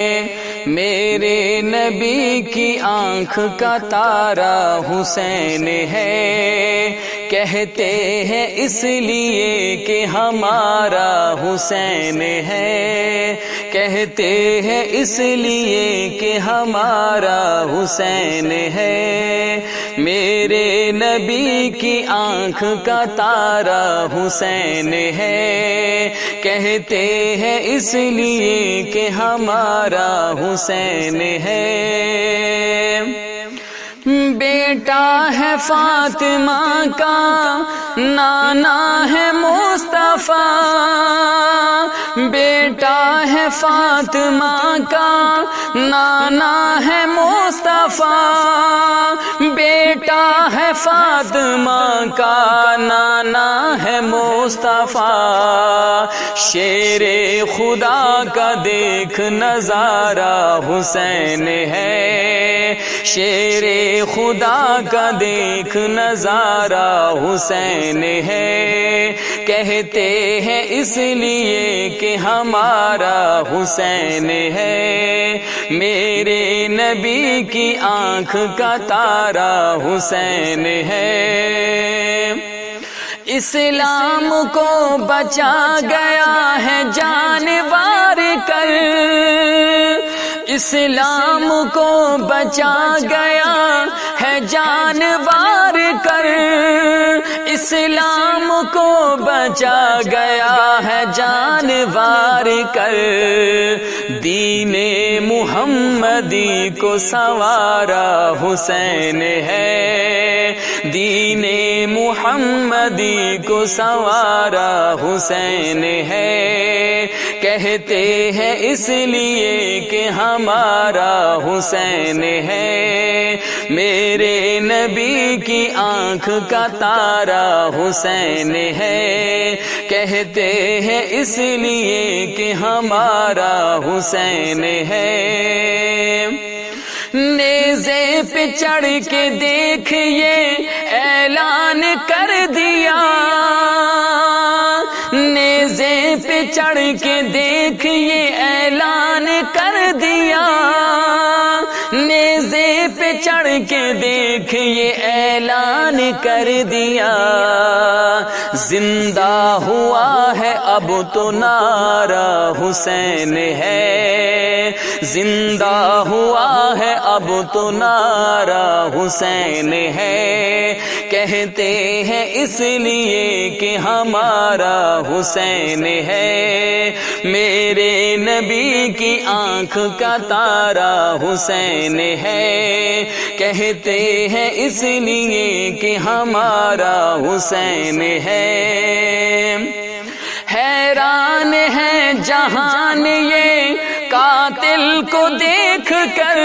میرے نبی کی آنکھ کا تارا حسین ہے، کہتے ہیں اس لیے کہ ہمارا حسین ہے، کہتے ہیں اس لیے کہ ہمارا حسین ہے۔ میرے نبی کی آنکھ کا تارا حسین ہے، کہتے ہیں اس لیے کہ ہمارا حسین ہے۔ بیٹا ہے فاطمہ کا، نانا ہے مصطفیٰ، بیٹا ہے فاطمہ کا، نانا ہے مصطفیٰ، بیٹا ہے فاطمہ کا، نانا ہے مصطفیٰ۔ شیر خدا کا دیکھ نظارہ حسین ہے، شیر خدا کا دیکھ نظارہ حسین ہے، کہتے ہیں اس لیے کہ ہمارا حسین ہے۔ میرے نبی کی آنکھ کا تارا حسین ہے۔ اسلام کو بچا گیا ہے جان وار کر، اسلام کو بچا گیا ہے جان وار کر، اسلام کو بچا گیا ہے جان وار کر، دین محمدی کو سنوارا حسین ہے، دین محمدی کو سنوارا حسین ہے، کہتے ہیں اس لیے کہ ہمارا حسین ہے۔ میرے نبی کی آنکھ کا تارا حسین ہے، کہتے ہیں اس لیے کہ ہمارا حسین ہے۔ نیزے پہ چڑھ کے دیکھ یہ اعلان کر دیا، نیزے پہ چڑھ کے دیکھ یہ اعلان کر دیا، نیزے پہ چڑھ کے دیکھ یہ اعلان کر دیا، زندہ ہوا ہے اب تو نعرہ حسین ہے، زندہ ہوا ہے اب تو نعرہ حسین ہے، کہتے ہیں اس لیے کہ ہمارا حسین ہے۔ میرے نبی کی آنکھ کا تارا حسین ہے، کہتے ہیں اس لیے کہ ہمارا حسین ہے۔ حیران ہے جہان یہ قاتل کو دیکھ کر،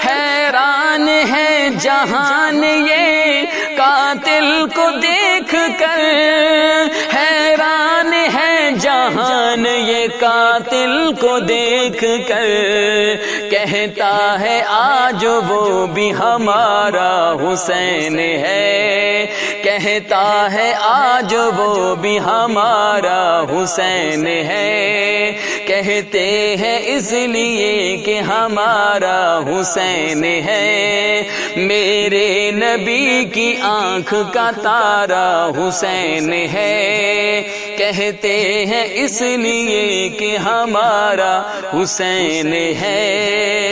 حیران ہے جہان یہ قاتل کو دیکھ کر، حیران ہے جہان یہ قاتل کو دیکھ کر، کہتا ہے آج وہ بھی ہمارا حسین ہے، کہتا ہے آج وہ بھی ہمارا حسین ہے، کہتے ہیں اس لیے کہ ہمارا حسین ہے۔ میرے نبی کی آنکھ کا تارا حسین ہے، کہتے ہیں اس لیے کہ ہمارا حسین ہے۔